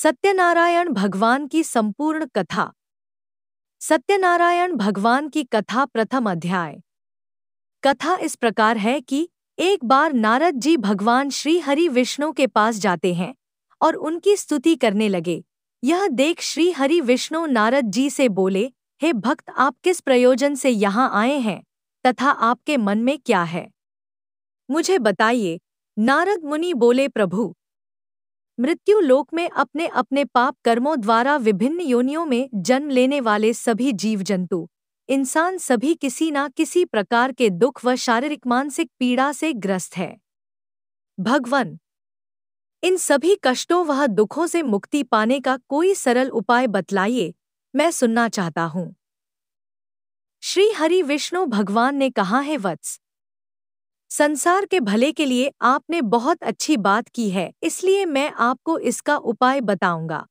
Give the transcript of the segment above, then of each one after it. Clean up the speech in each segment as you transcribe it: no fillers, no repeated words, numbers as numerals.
सत्यनारायण भगवान की संपूर्ण कथा। सत्यनारायण भगवान की कथा प्रथम अध्याय। कथा इस प्रकार है कि एक बार नारद जी भगवान श्री हरि विष्णु के पास जाते हैं और उनकी स्तुति करने लगे। यह देख श्री हरि विष्णु नारद जी से बोले, हे भक्त, आप किस प्रयोजन से यहाँ आए हैं तथा आपके मन में क्या है, मुझे बताइए। नारद मुनि बोले, प्रभु, मृत्यु लोक में अपने अपने पाप कर्मों द्वारा विभिन्न योनियों में जन्म लेने वाले सभी जीव जंतु, इंसान सभी किसी न किसी प्रकार के दुख व शारीरिक मानसिक पीड़ा से ग्रस्त है। भगवान, इन सभी कष्टों व दुखों से मुक्ति पाने का कोई सरल उपाय बतलाइए, मैं सुनना चाहता हूँ। श्री हरि विष्णु भगवान ने कहा, है वत्स, संसार के भले के लिए आपने बहुत अच्छी बात की है, इसलिए मैं आपको इसका उपाय बताऊंगा।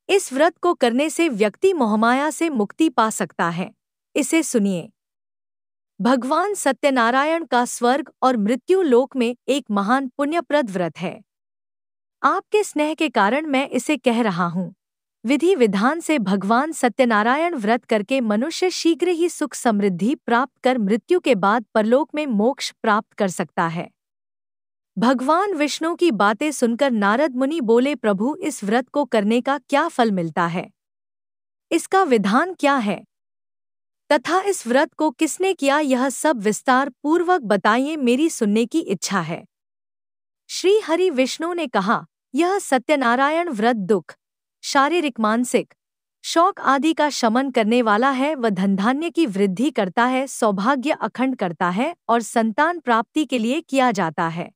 इस व्रत को करने से व्यक्ति मोहमाया से मुक्ति पा सकता है। इसे सुनिए। भगवान सत्यनारायण का स्वर्ग और मृत्यु लोक में एक महान पुण्यप्रद व्रत है। आपके स्नेह के कारण मैं इसे कह रहा हूँ। विधि विधान से भगवान सत्यनारायण व्रत करके मनुष्य शीघ्र ही सुख समृद्धि प्राप्त कर मृत्यु के बाद परलोक में मोक्ष प्राप्त कर सकता है। भगवान विष्णु की बातें सुनकर नारद मुनि बोले, प्रभु, इस व्रत को करने का क्या फल मिलता है, इसका विधान क्या है तथा इस व्रत को किसने किया, यह सब विस्तार पूर्वक बताइए, मेरी सुनने की इच्छा है। श्री हरि विष्णु ने कहा, यह सत्यनारायण व्रत दुख, शारीरिक मानसिक शौक आदि का शमन करने वाला है व धनधान्य की वृद्धि करता है, सौभाग्य अखंड करता है और संतान प्राप्ति के लिए किया जाता है।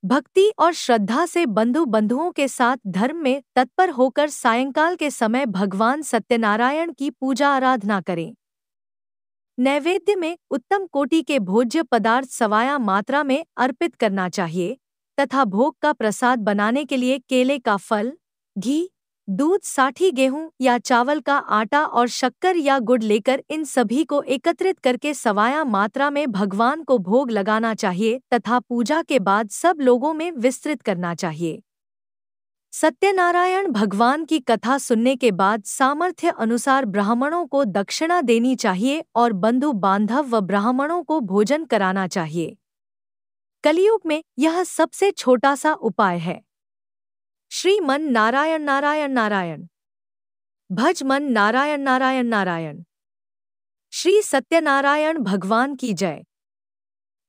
भक्ति और श्रद्धा से बंधुओं के साथ धर्म में तत्पर होकर सायंकाल के समय भगवान सत्यनारायण की पूजा आराधना करें। नैवेद्य में उत्तम कोटि के भोज्य पदार्थ सवाया मात्रा में अर्पित करना चाहिए तथा भोग का प्रसाद बनाने के लिए केले का फल, घी, दूध, साठी गेहूं या चावल का आटा और शक्कर या गुड़ लेकर इन सभी को एकत्रित करके सवाया मात्रा में भगवान को भोग लगाना चाहिए तथा पूजा के बाद सब लोगों में विस्तृत करना चाहिए। सत्यनारायण भगवान की कथा सुनने के बाद सामर्थ्य अनुसार ब्राह्मणों को दक्षिणा देनी चाहिए और बंधु बांधव व ब्राह्मणों को भोजन कराना चाहिए। कलियुग में यह सबसे छोटा सा उपाय है। श्रीमन नारायण नारायण नारायण, भज मन नारायण नारायण नारायण। श्री सत्यनारायण भगवान की जय।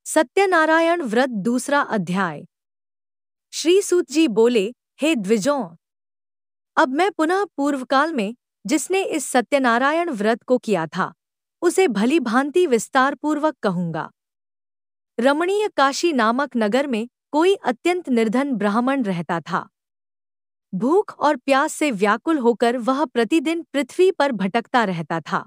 सत्यनारायण व्रत दूसरा अध्याय। श्री सूत जी बोले, हे द्विजों, अब मैं पुनः पूर्वकाल में जिसने इस सत्यनारायण व्रत को किया था उसे भली भांति विस्तार पूर्वक कहूंगा। रमणीय काशी नामक नगर में कोई अत्यंत निर्धन ब्राह्मण रहता था। भूख और प्यास से व्याकुल होकर वह प्रतिदिन पृथ्वी पर भटकता रहता था।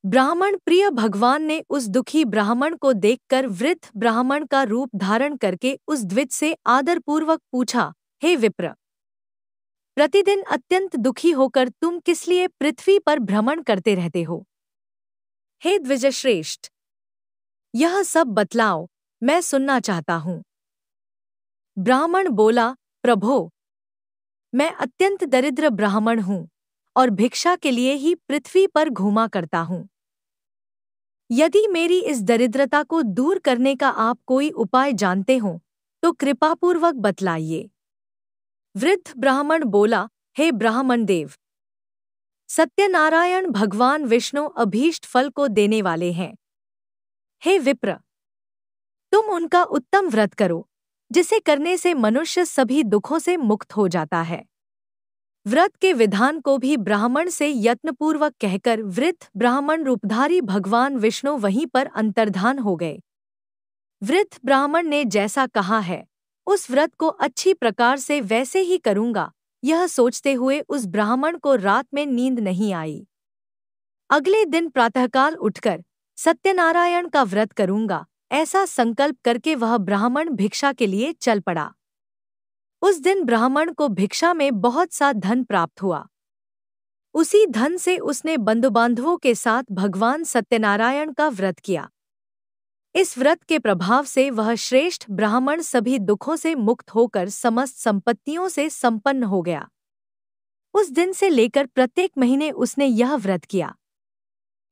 ब्राह्मण प्रिय भगवान ने उस दुखी ब्राह्मण को देखकर वृद्ध ब्राह्मण का रूप धारण करके उस द्विज से आदरपूर्वक पूछा, हे विप्र, प्रतिदिन अत्यंत दुखी होकर तुम किस लिए पृथ्वी पर भ्रमण करते रहते हो? हे द्विजश्रेष्ठ, यह सब बतलाओ, मैं सुनना चाहता हूँ। ब्राह्मण बोला, प्रभो, मैं अत्यंत दरिद्र ब्राह्मण हूँ और भिक्षा के लिए ही पृथ्वी पर घूमा करता हूँ। यदि मेरी इस दरिद्रता को दूर करने का आप कोई उपाय जानते हो तो कृपापूर्वक बतलाइए। वृद्ध ब्राह्मण बोला, हे ब्राह्मण देव, सत्यनारायण भगवान विष्णु अभीष्ट फल को देने वाले हैं। हे विप्र, तुम उनका उत्तम व्रत करो, जिसे करने से मनुष्य सभी दुखों से मुक्त हो जाता है। व्रत के विधान को भी ब्राह्मण से यत्नपूर्वक कहकर वृद्ध ब्राह्मण रूपधारी भगवान विष्णु वहीं पर अंतर्धान हो गए। वृद्ध ब्राह्मण ने जैसा कहा है उस व्रत को अच्छी प्रकार से वैसे ही करूंगा, यह सोचते हुए उस ब्राह्मण को रात में नींद नहीं आई। अगले दिन प्रातःकाल उठकर सत्यनारायण का व्रत करूंगा, ऐसा संकल्प करके वह ब्राह्मण भिक्षा के लिए चल पड़ा। उस दिन ब्राह्मण को भिक्षा में बहुत सा धन प्राप्त हुआ। उसी धन से उसने बंधुबांधवों के साथ भगवान सत्यनारायण का व्रत किया। इस व्रत के प्रभाव से वह श्रेष्ठ ब्राह्मण सभी दुखों से मुक्त होकर समस्त संपत्तियों से संपन्न हो गया। उस दिन से लेकर प्रत्येक महीने उसने यह व्रत किया।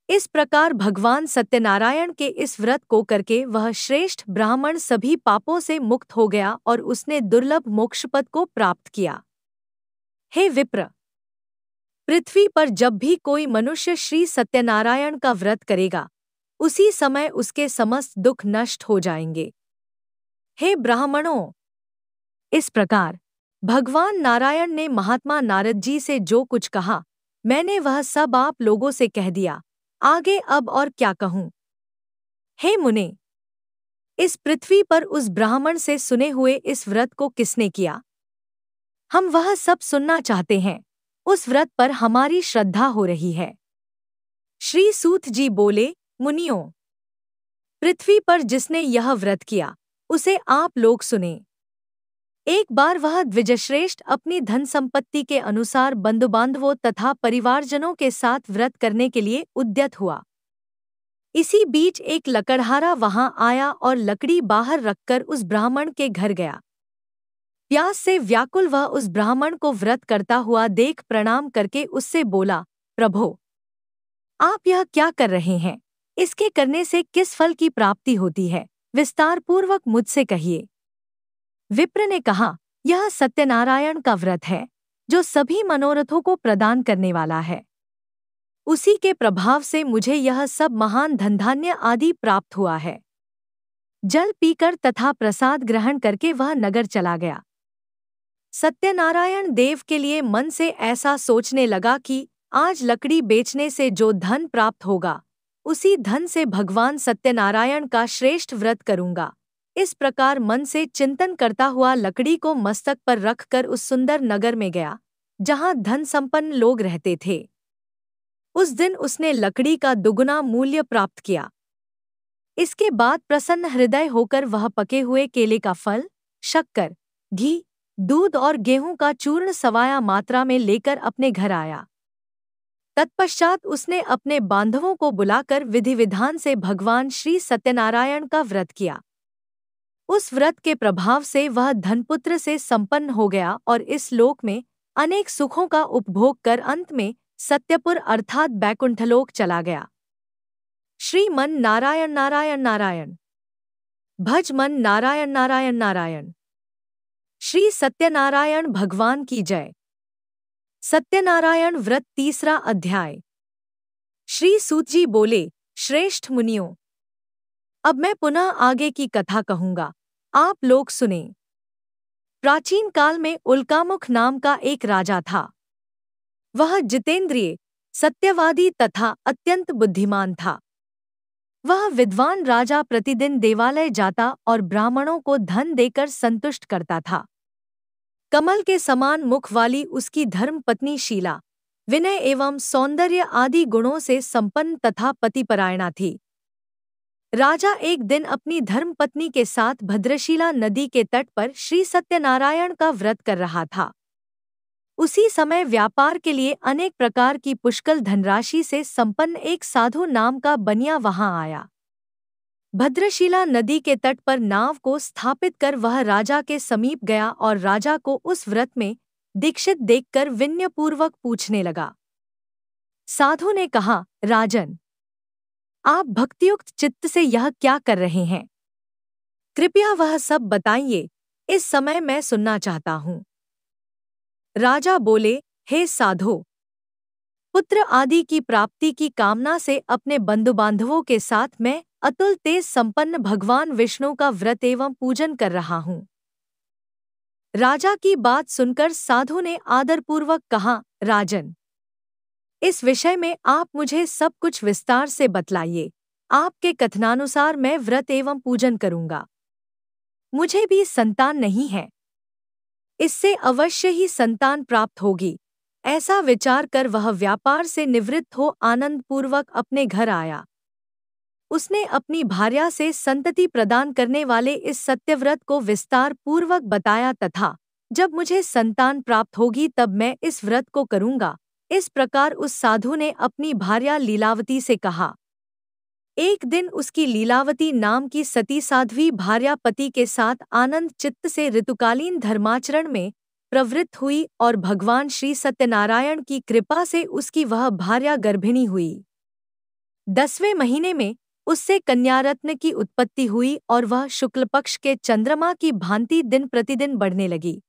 इस प्रकार भगवान सत्यनारायण के इस व्रत को करके वह श्रेष्ठ ब्राह्मण सभी पापों से मुक्त हो गया और उसने दुर्लभ मोक्षपद को प्राप्त किया। हे विप्र, पृथ्वी पर जब भी कोई मनुष्य श्री सत्यनारायण का व्रत करेगा, उसी समय उसके समस्त दुख नष्ट हो जाएंगे। हे ब्राह्मणों, इस प्रकार भगवान नारायण ने महात्मा नारद जी से जो कुछ कहा, मैंने वह सब आप लोगों से कह दिया। आगे अब और क्या कहूँ। हे मुने, इस पृथ्वी पर उस ब्राह्मण से सुने हुए इस व्रत को किसने किया, हम वह सब सुनना चाहते हैं। उस व्रत पर हमारी श्रद्धा हो रही है। श्री सूत जी बोले, मुनियों, पृथ्वी पर जिसने यह व्रत किया, उसे आप लोग सुने। एक बार वह द्विजश्रेष्ठ अपनी धन संपत्ति के अनुसार बंधुबांधवों तथा परिवारजनों के साथ व्रत करने के लिए उद्यत हुआ। इसी बीच एक लकड़हारा वहां आया और लकड़ी बाहर रखकर उस ब्राह्मण के घर गया। प्यास से व्याकुल वह उस ब्राह्मण को व्रत करता हुआ देख प्रणाम करके उससे बोला, प्रभो, आप यह क्या कर रहे हैं? इसके करने से किस फल की प्राप्ति होती है? विस्तार पूर्वक मुझसे कहिए। विप्र ने कहा, यह सत्यनारायण का व्रत है, जो सभी मनोरथों को प्रदान करने वाला है। उसी के प्रभाव से मुझे यह सब महान धनधान्य आदि प्राप्त हुआ है। जल पीकर तथा प्रसाद ग्रहण करके वह नगर चला गया। सत्यनारायण देव के लिए मन से ऐसा सोचने लगा कि आज लकड़ी बेचने से जो धन प्राप्त होगा, उसी धन से भगवान सत्यनारायण का श्रेष्ठ व्रत करूंगा। इस प्रकार मन से चिंतन करता हुआ लकड़ी को मस्तक पर रखकर उस सुंदर नगर में गया, जहां धन संपन्न लोग रहते थे। उस दिन उसने लकड़ी का दुगुना मूल्य प्राप्त किया। इसके बाद प्रसन्न हृदय होकर वह पके हुए केले का फल, शक्कर, घी, दूध और गेहूं का चूर्ण सवाया मात्रा में लेकर अपने घर आया। तत्पश्चात उसने अपने बांधवों को बुलाकर विधि विधान से भगवान श्री सत्यनारायण का व्रत किया। उस व्रत के प्रभाव से वह धनपुत्र से संपन्न हो गया और इस लोक में अनेक सुखों का उपभोग कर अंत में सत्यपुर अर्थात बैकुंठलोक चला गया। श्री मन नारायण नारायण नारायण, भज मन नारायण नारायण नारायण। श्री सत्यनारायण भगवान की जय। सत्यनारायण व्रत तीसरा अध्याय। श्री सूत जी बोले, श्रेष्ठ मुनियों, अब मैं पुनः आगे की कथा कहूंगा, आप लोग सुने। प्राचीन काल में उल्कामुख नाम का एक राजा था। वह जितेंद्रिय, सत्यवादी तथा अत्यंत बुद्धिमान था। वह विद्वान राजा प्रतिदिन देवालय जाता और ब्राह्मणों को धन देकर संतुष्ट करता था। कमल के समान मुख वाली उसकी धर्मपत्नी शीला, विनय एवं सौंदर्य आदि गुणों से संपन्न तथा पतिपरायणा थी। राजा एक दिन अपनी धर्मपत्नी के साथ भद्रशिला नदी के तट पर श्री सत्यनारायण का व्रत कर रहा था। उसी समय व्यापार के लिए अनेक प्रकार की पुष्कल धनराशि से संपन्न एक साधु नाम का बनिया वहां आया। भद्रशिला नदी के तट पर नाव को स्थापित कर वह राजा के समीप गया और राजा को उस व्रत में दीक्षित देखकर विनयपूर्वक पूछने लगा। साधु ने कहा, राजन, आप भक्तियुक्त चित्त से यह क्या कर रहे हैं? कृपया वह सब बताइए, इस समय मैं सुनना चाहता हूँ। राजा बोले, हे साधो, पुत्र आदि की प्राप्ति की कामना से अपने बंधुबांधवों के साथ मैं अतुल तेज संपन्न भगवान विष्णु का व्रत एवं पूजन कर रहा हूँ। राजा की बात सुनकर साधु ने आदरपूर्वक कहा, राजन, इस विषय में आप मुझे सब कुछ विस्तार से बतलाइए। आपके कथनानुसार मैं व्रत एवं पूजन करूंगा। मुझे भी संतान नहीं है, इससे अवश्य ही संतान प्राप्त होगी। ऐसा विचार कर वह व्यापार से निवृत्त हो आनंदपूर्वक अपने घर आया। उसने अपनी भार्या से संतति प्रदान करने वाले इस सत्यव्रत को विस्तार पूर्वक बताया तथा जब मुझे संतान प्राप्त होगी तब मैं इस व्रत को करूंगा। इस प्रकार उस साधु ने अपनी भार्या लीलावती से कहा। एक दिन उसकी लीलावती नाम की सती साध्वी भार्या पति के साथ आनंद चित्त से ऋतुकालीन धर्माचरण में प्रवृत्त हुई और भगवान श्री सत्यनारायण की कृपा से उसकी वह भार्या गर्भिणी हुई। 10वें महीने में उससे कन्यारत्न की उत्पत्ति हुई और वह शुक्ल पक्ष के चंद्रमा की भांति दिन प्रतिदिन बढ़ने लगी।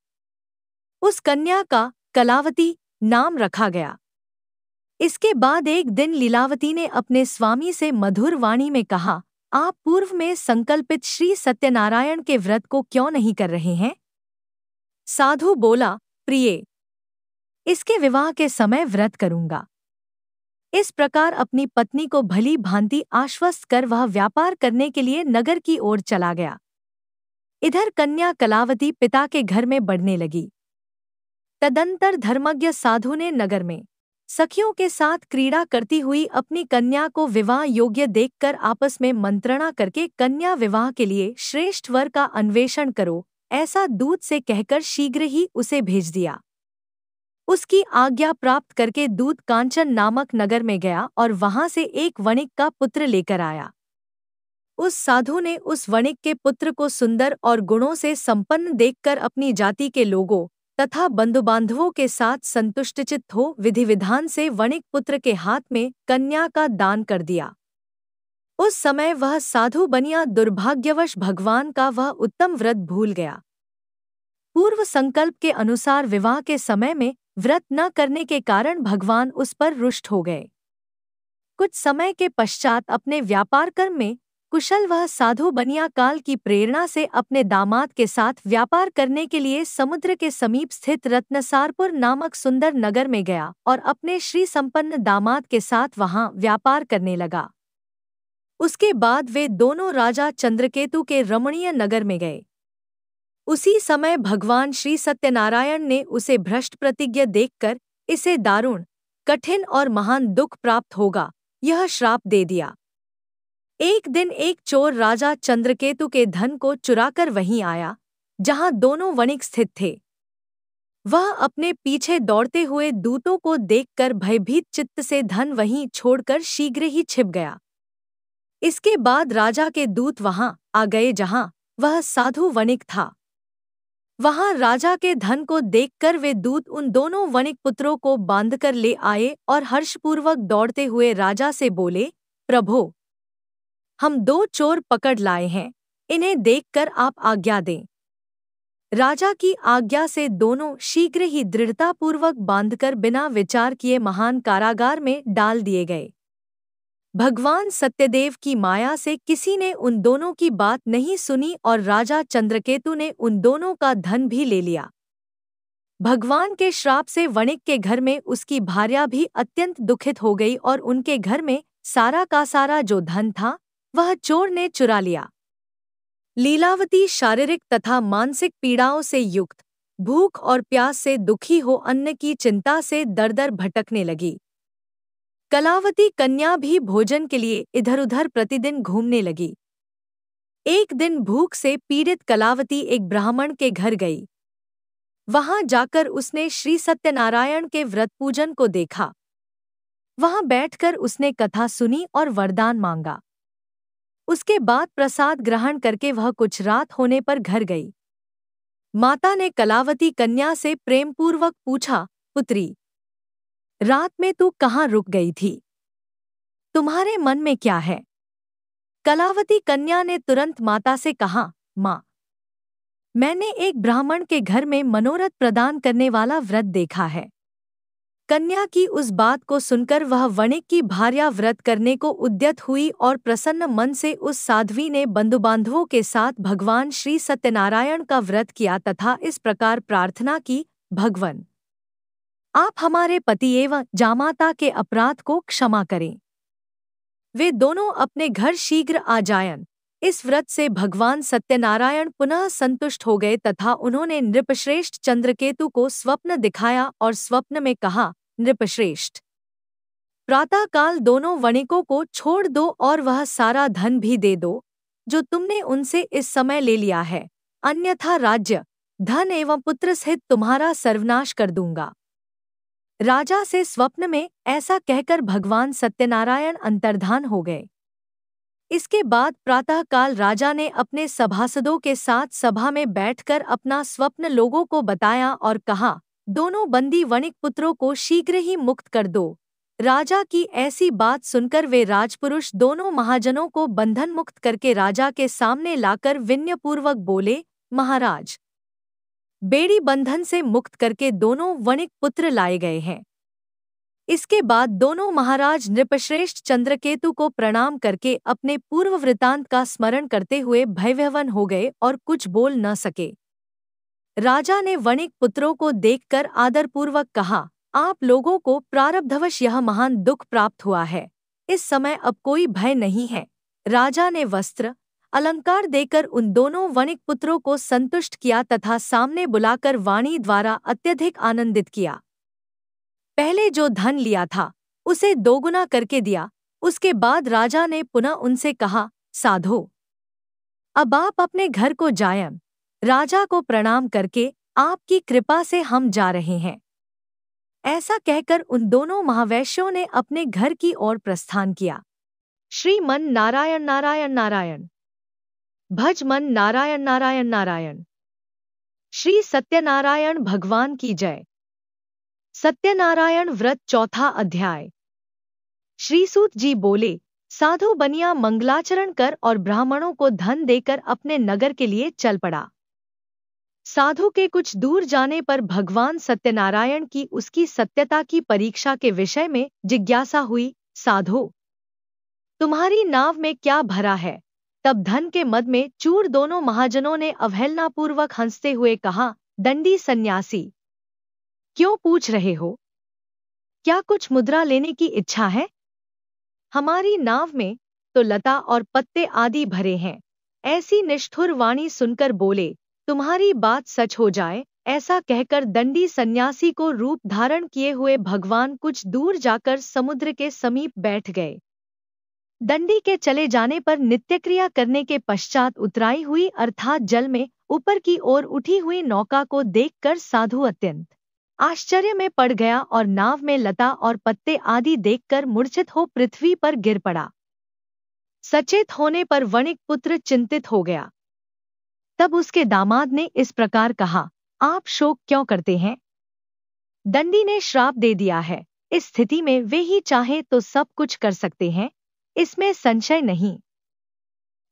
उस कन्या का कलावती नाम रखा गया। इसके बाद एक दिन लीलावती ने अपने स्वामी से मधुर वाणी में कहा, आप पूर्व में संकल्पित श्री सत्यनारायण के व्रत को क्यों नहीं कर रहे हैं? साधु बोला, प्रिय, इसके विवाह के समय व्रत करूंगा। इस प्रकार अपनी पत्नी को भली भांति आश्वस्त कर वह व्यापार करने के लिए नगर की ओर चला गया। इधर कन्या कलावती पिता के घर में बढ़ने लगी। तदंतर धर्मज्ञ साधु ने नगर में सखियों के साथ क्रीड़ा करती हुई अपनी कन्या को विवाह योग्य देखकर आपस में मंत्रणा करके कन्या विवाह के लिए श्रेष्ठ वर का अन्वेषण करो, ऐसा दूत से कहकर शीघ्र ही उसे भेज दिया। उसकी आज्ञा प्राप्त करके दूत कांचन नामक नगर में गया और वहां से एक वणिक का पुत्र लेकर आया। उस साधु ने उस वणिक के पुत्र को सुंदर और गुणों से संपन्न देखकर अपनी जाति के लोगों तथा बंधुबांधवों के साथ संतुष्टचित्त हो विधि विधान से वणिक पुत्र के हाथ में कन्या का दान कर दिया। उस समय वह साधु बनिया दुर्भाग्यवश भगवान का वह उत्तम व्रत भूल गया। पूर्व संकल्प के अनुसार विवाह के समय में व्रत न करने के कारण भगवान उस पर रुष्ट हो गए। कुछ समय के पश्चात अपने व्यापार कर्म में कुशल वह साधु बनिया काल की प्रेरणा से अपने दामाद के साथ व्यापार करने के लिए समुद्र के समीप स्थित रत्नसारपुर नामक सुंदर नगर में गया और अपने श्री संपन्न दामाद के साथ वहां व्यापार करने लगा। उसके बाद वे दोनों राजा चंद्रकेतु के रमणीय नगर में गए। उसी समय भगवान श्री सत्यनारायण ने उसे भ्रष्ट प्रतिज्ञा देखकर इसे दारुण, कठिन और महान दुख प्राप्त होगा, यह श्राप दे दिया। एक दिन एक चोर राजा चंद्रकेतु के धन को चुराकर वहीं आया जहां दोनों वणिक स्थित थे। वह अपने पीछे दौड़ते हुए दूतों को देखकर भयभीत चित्त से धन वहीं छोड़कर शीघ्र ही छिप गया। इसके बाद राजा के दूत वहां आ गए जहां वह साधु वणिक था। वहां राजा के धन को देखकर वे दूत उन दोनों वणिक पुत्रों को बांधकर ले आए और हर्षपूर्वक दौड़ते हुए राजा से बोले, प्रभो, हम 2 चोर पकड़ लाए हैं, इन्हें देखकर आप आज्ञा दें। राजा की आज्ञा से दोनों शीघ्र ही दृढ़तापूर्वक बांधकर बिना विचार किए महान कारागार में डाल दिए गए। भगवान सत्यदेव की माया से किसी ने उन दोनों की बात नहीं सुनी और राजा चंद्रकेतु ने उन दोनों का धन भी ले लिया। भगवान के श्राप से वणिक के घर में उसकी भार्या भी अत्यंत दुखित हो गई और उनके घर में सारा का सारा जो धन था वह चोर ने चुरा लिया। लीलावती शारीरिक तथा मानसिक पीड़ाओं से युक्त, भूख और प्यास से दुखी हो अन्न की चिंता से दर-दर भटकने लगी। कलावती कन्या भी भोजन के लिए इधर-उधर प्रतिदिन घूमने लगी। एक दिन भूख से पीड़ित कलावती एक ब्राह्मण के घर गई। वहां जाकर उसने श्री सत्यनारायण के व्रत पूजन को देखा। वहां बैठकर उसने कथा सुनी और वरदान मांगा। उसके बाद प्रसाद ग्रहण करके वह कुछ रात होने पर घर गई। माता ने कलावती कन्या से प्रेमपूर्वक पूछा, पुत्री, रात में तू कहाँ रुक गई थी? तुम्हारे मन में क्या है? कलावती कन्या ने तुरंत माता से कहा, माँ, मैंने एक ब्राह्मण के घर में मनोरथ प्रदान करने वाला व्रत देखा है। कन्या की उस बात को सुनकर वह वणिक की भार्या व्रत करने को उद्यत हुई और प्रसन्न मन से उस साध्वी ने बंधुबांधवों के साथ भगवान श्री सत्यनारायण का व्रत किया तथा इस प्रकार प्रार्थना की, भगवन, आप हमारे पति एवं जामाता के अपराध को क्षमा करें। वे दोनों अपने घर शीघ्र आ जायन। इस व्रत से भगवान सत्यनारायण पुनः संतुष्ट हो गए तथा उन्होंने नृपश्रेष्ठ चंद्रकेतु को स्वप्न दिखाया और स्वप्न में कहा, नृपश्रेष्ठ, प्रातःकाल दोनों वणिकों को छोड़ दो और वह सारा धन भी दे दो जो तुमने उनसे इस समय ले लिया है, अन्यथा राज्य, धन एवं पुत्र सहित तुम्हारा सर्वनाश कर दूंगा। राजा से स्वप्न में ऐसा कहकर भगवान सत्यनारायण अंतर्धान हो गए। इसके बाद प्रातःकाल राजा ने अपने सभासदों के साथ सभा में बैठकर अपना स्वप्न लोगों को बताया और कहा, दोनों बंदी वणिक पुत्रों को शीघ्र ही मुक्त कर दो। राजा की ऐसी बात सुनकर वे राजपुरुष दोनों महाजनों को बंधन मुक्त करके राजा के सामने लाकर विनयपूर्वक बोले, महाराज, बेड़ी बंधन से मुक्त करके दोनों वणिक पुत्र लाए गए हैं। इसके बाद दोनों महाराज नृपश्रेष्ठ चंद्रकेतु को प्रणाम करके अपने पूर्व वृतांत का स्मरण करते हुए भयविह्वल हो गए और कुछ बोल न सके। राजा ने वणिक पुत्रों को देखकर आदरपूर्वक कहा, आप लोगों को प्रारब्धवश यह महान दुख प्राप्त हुआ है। इस समय अब कोई भय नहीं है। राजा ने वस्त्र अलंकार देकर उन दोनों वणिक पुत्रों को संतुष्ट किया तथा सामने बुलाकर वाणी द्वारा अत्यधिक आनंदित किया। पहले जो धन लिया था उसे दोगुना करके दिया। उसके बाद राजा ने पुनः उनसे कहा, साधो, अब आप अपने घर को जाएं। राजा को प्रणाम करके आपकी कृपा से हम जा रहे हैं। ऐसा कहकर उन दोनों महावैश्यों ने अपने घर की ओर प्रस्थान किया। श्रीमन नारायण नारायण नारायण, भज मन नारायण नारायण नारायण। श्री सत्यनारायण भगवान की जय। सत्यनारायण व्रत चौथा अध्याय। श्रीसूत जी बोले, साधु बनिया मंगलाचरण कर और ब्राह्मणों को धन देकर अपने नगर के लिए चल पड़ा। साधु के कुछ दूर जाने पर भगवान सत्यनारायण की उसकी सत्यता की परीक्षा के विषय में जिज्ञासा हुई। साधो, तुम्हारी नाव में क्या भरा है? तब धन के मद में चूर दोनों महाजनों ने अवहेलनापूर्वक हंसते हुए कहा, दंडी सन्यासी, क्यों पूछ रहे हो? क्या कुछ मुद्रा लेने की इच्छा है? हमारी नाव में तो लता और पत्ते आदि भरे हैं। ऐसी निष्ठुर वाणी सुनकर बोले, तुम्हारी बात सच हो जाए। ऐसा कहकर दंडी सन्यासी को रूप धारण किए हुए भगवान कुछ दूर जाकर समुद्र के समीप बैठ गए। दंडी के चले जाने पर नित्यक्रिया करने के पश्चात उतराई हुई अर्थात जल में ऊपर की ओर उठी हुई नौका को देखकर साधु अत्यंत आश्चर्य में पड़ गया और नाव में लता और पत्ते आदि देखकर मूर्छित हो पृथ्वी पर गिर पड़ा। सचेत होने पर वणिक पुत्र चिंतित हो गया। तब उसके दामाद ने इस प्रकार कहा, आप शोक क्यों करते हैं? दंडी ने श्राप दे दिया है। इस स्थिति में वे ही चाहे तो सब कुछ कर सकते हैं, इसमें संशय नहीं।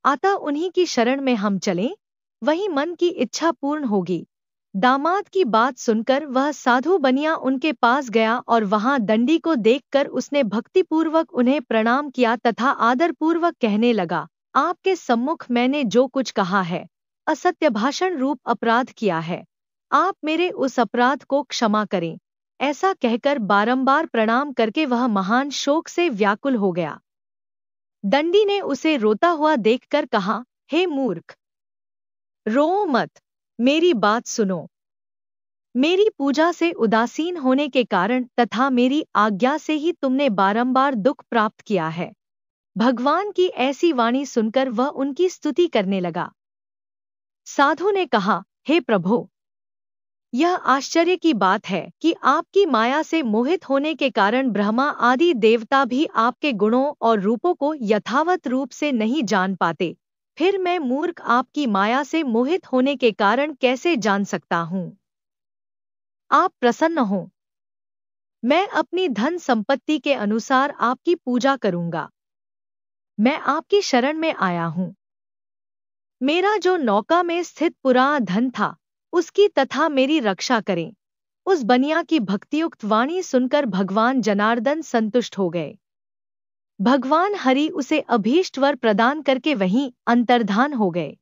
अतः उन्हीं की शरण में हम चलें, वही मन की इच्छा पूर्ण होगी। दामाद की बात सुनकर वह साधु बनिया उनके पास गया और वहां दंडी को देखकर उसने भक्तिपूर्वक उन्हें प्रणाम किया तथा आदरपूर्वक कहने लगा, आपके सम्मुख मैंने जो कुछ कहा है, असत्य भाषण रूप अपराध किया है। आप मेरे उस अपराध को क्षमा करें। ऐसा कहकर बारंबार प्रणाम करके वह महान शोक से व्याकुल हो गया। दंडी ने उसे रोता हुआ देखकर कहा, हे मूर्ख, रो मत, मेरी बात सुनो। मेरी पूजा से उदासीन होने के कारण तथा मेरी आज्ञा से ही तुमने बारंबार दुख प्राप्त किया है। भगवान की ऐसी वाणी सुनकर वह उनकी स्तुति करने लगा। साधु ने कहा, हे प्रभो, यह आश्चर्य की बात है कि आपकी माया से मोहित होने के कारण ब्रह्मा आदि देवता भी आपके गुणों और रूपों को यथावत रूप से नहीं जान पाते। फिर मैं मूर्ख आपकी माया से मोहित होने के कारण कैसे जान सकता हूँ? आप प्रसन्न हो, मैं अपनी धन संपत्ति के अनुसार आपकी पूजा करूंगा। मैं आपकी शरण में आया हूँ। मेरा जो नौका में स्थित पुरा धन था उसकी तथा मेरी रक्षा करें। उस बनिया की भक्तियुक्त वाणी सुनकर भगवान जनार्दन संतुष्ट हो गए। भगवान हरि उसे अभीष्ट वर प्रदान करके वहीं अंतर्धान हो गए।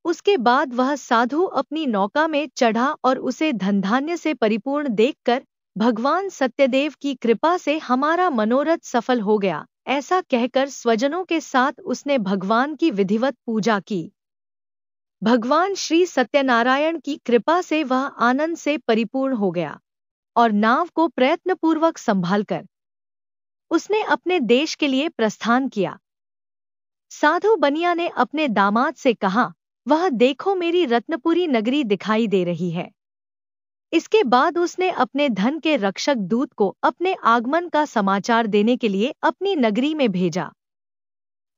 उसके बाद वह साधु अपनी नौका में चढ़ा और उसे धनधान्य से परिपूर्ण देखकर भगवान सत्यदेव की कृपा से हमारा मनोरथ सफल हो गया, ऐसा कहकर स्वजनों के साथ उसने भगवान की विधिवत पूजा की। भगवान श्री सत्यनारायण की कृपा से वह आनंद से परिपूर्ण हो गया और नाव को प्रयत्नपूर्वक संभालकर उसने अपने देश के लिए प्रस्थान किया। साधु बनिया ने अपने दामाद से कहा, वह देखो मेरी रत्नपुरी नगरी दिखाई दे रही है। इसके बाद उसने अपने धन के रक्षक दूत को अपने आगमन का समाचार देने के लिए अपनी नगरी में भेजा।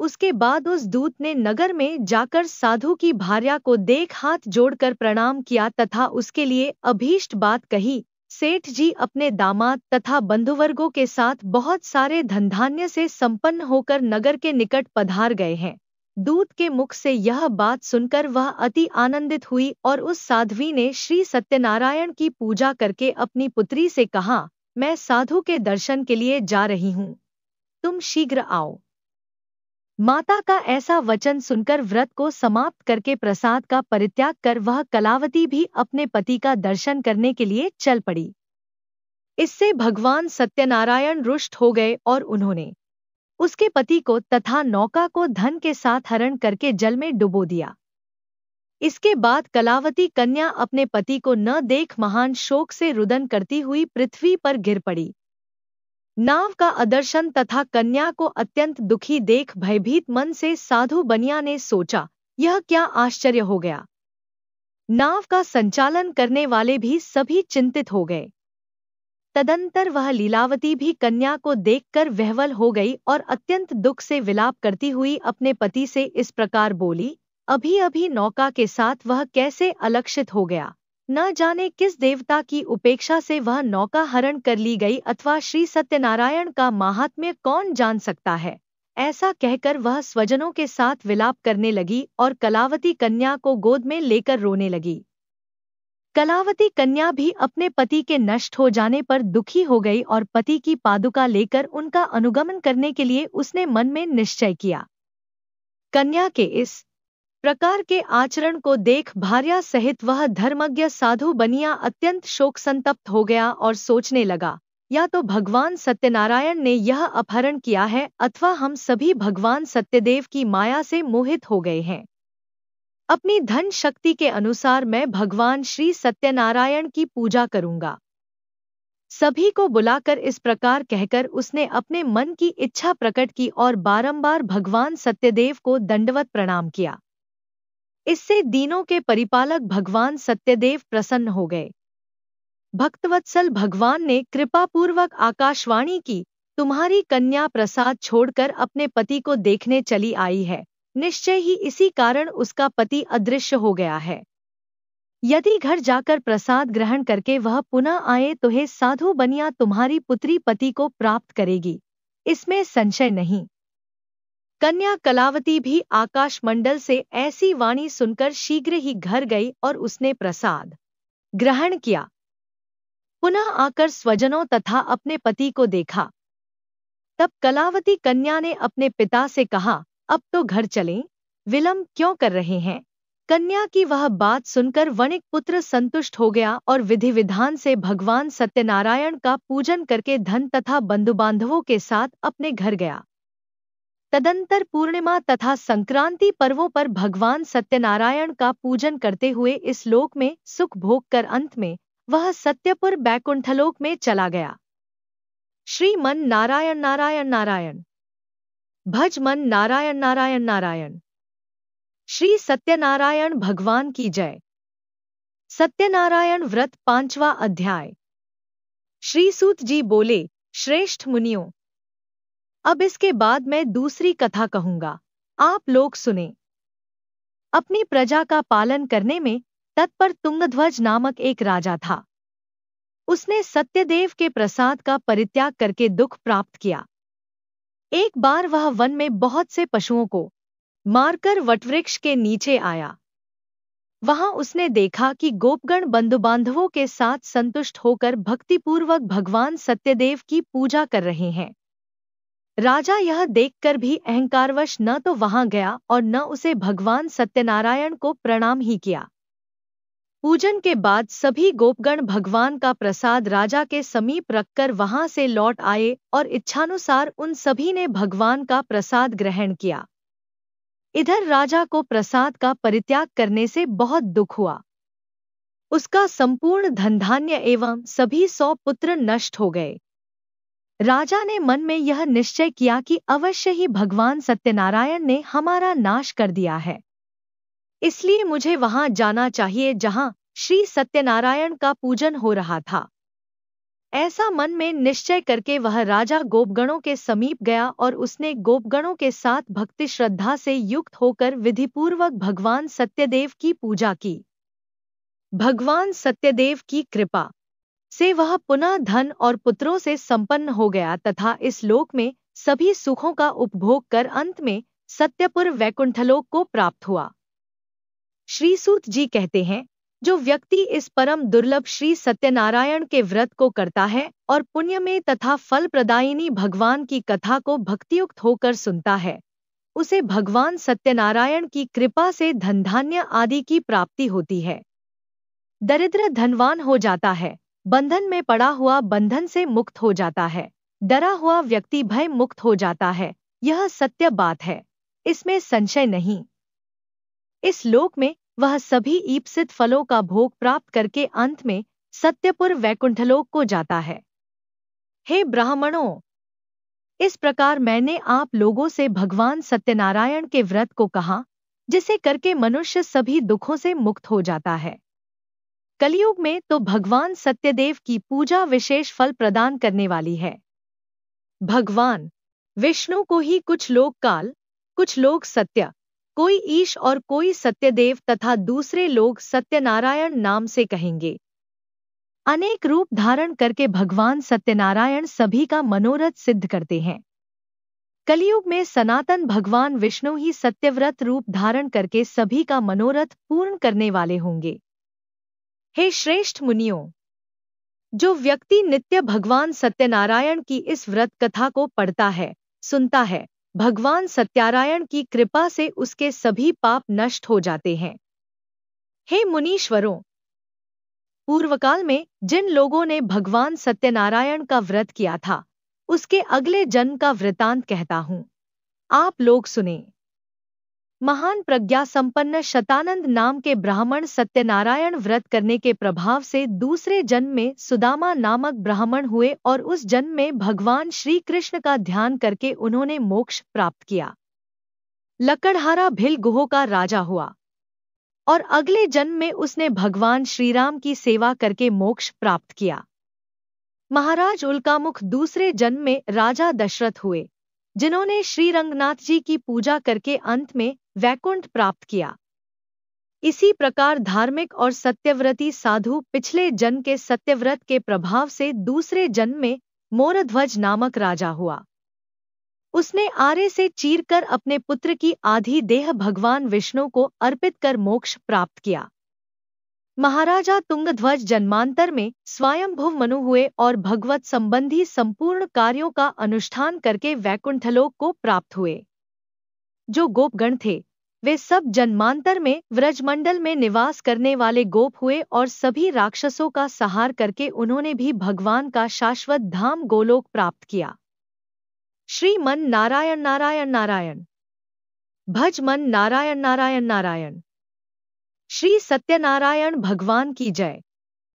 उसके बाद उस दूत ने नगर में जाकर साधु की भार्या को देख हाथ जोड़कर प्रणाम किया तथा उसके लिए अभीष्ट बात कही। सेठ जी अपने दामाद तथा बंधुवर्गों के साथ बहुत सारे धनधान्य से संपन्न होकर नगर के निकट पधार गए हैं। दूत के मुख से यह बात सुनकर वह अति आनंदित हुई और उस साध्वी ने श्री सत्यनारायण की पूजा करके अपनी पुत्री से कहा, मैं साधु के दर्शन के लिए जा रही हूँ, तुम शीघ्र आओ। माता का ऐसा वचन सुनकर व्रत को समाप्त करके प्रसाद का परित्याग कर वह कलावती भी अपने पति का दर्शन करने के लिए चल पड़ी। इससे भगवान सत्यनारायण रुष्ट हो गए और उन्होंने उसके पति को तथा नौका को धन के साथ हरण करके जल में डुबो दिया। इसके बाद कलावती कन्या अपने पति को न देख महान शोक से रुदन करती हुई पृथ्वी पर गिर पड़ी। नाव का अदर्शन तथा कन्या को अत्यंत दुखी देख भयभीत मन से साधु बनिया ने सोचा, यह क्या आश्चर्य हो गया। नाव का संचालन करने वाले भी सभी चिंतित हो गए। तदंतर वह लीलावती भी कन्या को देखकर विह्वल हो गई और अत्यंत दुख से विलाप करती हुई अपने पति से इस प्रकार बोली, अभी अभी नौका के साथ वह कैसे अलक्षित हो गया। न जाने किस देवता की उपेक्षा से वह नौका हरण कर ली गई अथवा श्री सत्यनारायण का माहात्म्य कौन जान सकता है। ऐसा कहकर वह स्वजनों के साथ विलाप करने लगी और कलावती कन्या को गोद में लेकर रोने लगी। कलावती कन्या भी अपने पति के नष्ट हो जाने पर दुखी हो गई और पति की पादुका लेकर उनका अनुगमन करने के लिए उसने मन में निश्चय किया। कन्या के इस प्रकार के आचरण को देख भार्या सहित वह धर्मज्ञ साधु बनिया अत्यंत शोक संतप्त हो गया और सोचने लगा, या तो भगवान सत्यनारायण ने यह अपहरण किया है अथवा हम सभी भगवान सत्यदेव की माया से मोहित हो गए हैं। अपनी धन शक्ति के अनुसार मैं भगवान श्री सत्यनारायण की पूजा करूंगा। सभी को बुलाकर इस प्रकार कहकर उसने अपने मन की इच्छा प्रकट की और बारंबार भगवान सत्यदेव को दंडवत प्रणाम किया। इससे दीनों के परिपालक भगवान सत्यदेव प्रसन्न हो गए। भक्तवत्सल भगवान ने कृपापूर्वक आकाशवाणी की, तुम्हारी कन्या प्रसाद छोड़कर अपने पति को देखने चली आई है, निश्चय ही इसी कारण उसका पति अदृश्य हो गया है। यदि घर जाकर प्रसाद ग्रहण करके वह पुनः आए तो हे साधु बनिया तुम्हारी पुत्री पति को प्राप्त करेगी, इसमें संशय नहीं। कन्या कलावती भी आकाश मंडल से ऐसी वाणी सुनकर शीघ्र ही घर गई और उसने प्रसाद ग्रहण किया। पुनः आकर स्वजनों तथा अपने पति को देखा। तब कलावती कन्या ने अपने पिता से कहा, अब तो घर चलें, विलंब क्यों कर रहे हैं। कन्या की वह बात सुनकर वणिक पुत्र संतुष्ट हो गया और विधि विधान से भगवान सत्यनारायण का पूजन करके धन तथा बंधुबांधवों के साथ अपने घर गया। तदंतर पूर्णिमा तथा संक्रांति पर्वों पर भगवान सत्यनारायण का पूजन करते हुए इस लोक में सुख भोग कर अंत में वह सत्यपुर बैकुंठलोक में चला गया। श्री मन नारायण नारायण नारायण, भज मन नारायण नारायण नारायण। श्री सत्यनारायण भगवान की जय। सत्यनारायण व्रत 5वां अध्याय। श्री सूत जी बोले, श्रेष्ठ मुनियों, अब इसके बाद मैं दूसरी कथा कहूंगा, आप लोग सुने। अपनी प्रजा का पालन करने में तत्पर तुंगध्वज नामक एक राजा था। उसने सत्यदेव के प्रसाद का परित्याग करके दुख प्राप्त किया। एक बार वह वन में बहुत से पशुओं को मारकर वटवृक्ष के नीचे आया। वहां उसने देखा कि गोपगण बंधुबांधवों के साथ संतुष्ट होकर भक्तिपूर्वक भगवान सत्यदेव की पूजा कर रहे हैं। राजा यह देखकर भी अहंकारवश न तो वहां गया और न उसे भगवान सत्यनारायण को प्रणाम ही किया। पूजन के बाद सभी गोपगण भगवान का प्रसाद राजा के समीप रखकर वहां से लौट आए और इच्छानुसार उन सभी ने भगवान का प्रसाद ग्रहण किया। इधर राजा को प्रसाद का परित्याग करने से बहुत दुख हुआ। उसका संपूर्ण धनधान्य एवं सभी 100 पुत्र नष्ट हो गए। राजा ने मन में यह निश्चय किया कि अवश्य ही भगवान सत्यनारायण ने हमारा नाश कर दिया है, इसलिए मुझे वहां जाना चाहिए जहां श्री सत्यनारायण का पूजन हो रहा था। ऐसा मन में निश्चय करके वह राजा गोपगणों के समीप गया और उसने गोपगणों के साथ भक्ति श्रद्धा से युक्त होकर विधिपूर्वक भगवान सत्यदेव की पूजा की। भगवान सत्यदेव की कृपा से वह पुनः धन और पुत्रों से संपन्न हो गया तथा इस लोक में सभी सुखों का उपभोग कर अंत में सत्यपुर वैकुंठलोक को प्राप्त हुआ। श्री सूत जी कहते हैं, जो व्यक्ति इस परम दुर्लभ श्री सत्यनारायण के व्रत को करता है और पुण्य में तथा फल प्रदायिनी भगवान की कथा को भक्तियुक्त होकर सुनता है, उसे भगवान सत्यनारायण की कृपा से धन धान्य आदि की प्राप्ति होती है। दरिद्र धनवान हो जाता है, बंधन में पड़ा हुआ बंधन से मुक्त हो जाता है, डरा हुआ व्यक्ति भय मुक्त हो जाता है। यह सत्य बात है, इसमें संशय नहीं। इस लोक में वह सभी ईप्सित फलों का भोग प्राप्त करके अंत में सत्यपुर वैकुंठलोक को जाता है। हे ब्राह्मणों, इस प्रकार मैंने आप लोगों से भगवान सत्यनारायण के व्रत को कहा, जिसे करके मनुष्य सभी दुखों से मुक्त हो जाता है। कलयुग में तो भगवान सत्यदेव की पूजा विशेष फल प्रदान करने वाली है। भगवान विष्णु को ही कुछ लोग काल, कुछ लोग सत्य, कोई ईश और कोई सत्यदेव तथा दूसरे लोग सत्यनारायण नाम से कहेंगे। अनेक रूप धारण करके भगवान सत्यनारायण सभी का मनोरथ सिद्ध करते हैं। कलयुग में सनातन भगवान विष्णु ही सत्यव्रत रूप धारण करके सभी का मनोरथ पूर्ण करने वाले होंगे। हे श्रेष्ठ मुनियों, जो व्यक्ति नित्य भगवान सत्यनारायण की इस व्रत कथा को पढ़ता है, सुनता है, भगवान सत्यारायण की कृपा से उसके सभी पाप नष्ट हो जाते हैं। हे मुनीश्वरों, पूर्वकाल में जिन लोगों ने भगवान सत्यनारायण का व्रत किया था, उसके अगले जन्म का वृतांत कहता हूँ, आप लोग सुने। महान प्रज्ञा संपन्न शतानंद नाम के ब्राह्मण सत्यनारायण व्रत करने के प्रभाव से दूसरे जन्म में सुदामा नामक ब्राह्मण हुए और उस जन्म में भगवान श्री कृष्ण का ध्यान करके उन्होंने मोक्ष प्राप्त किया। लकड़हारा भिल गुहों का राजा हुआ और अगले जन्म में उसने भगवान श्रीराम की सेवा करके मोक्ष प्राप्त किया। महाराज उल्कामुख दूसरे जन्म में राजा दशरथ हुए, जिन्होंने श्री रंगनाथ जी की पूजा करके अंत में वैकुंठ प्राप्त किया। इसी प्रकार धार्मिक और सत्यव्रती साधु पिछले जन्म के सत्यव्रत के प्रभाव से दूसरे जन्म में मोरध्वज नामक राजा हुआ। उसने आरे से चीरकर अपने पुत्र की आधी देह भगवान विष्णु को अर्पित कर मोक्ष प्राप्त किया। महाराजा तुंगध्वज जन्मांतर में स्वयंभुव मनु हुए और भगवत संबंधी संपूर्ण कार्यों का अनुष्ठान करके वैकुंठलोक को प्राप्त हुए। जो गोपगण थे, वे सब जन्मांतर में व्रजमंडल में निवास करने वाले गोप हुए और सभी राक्षसों का संहार करके उन्होंने भी भगवान का शाश्वत धाम गोलोक प्राप्त किया। श्री मन नारायण नारायण नारायण, भज मन नारायण नारायण नारायण। श्री सत्यनारायण भगवान की जय।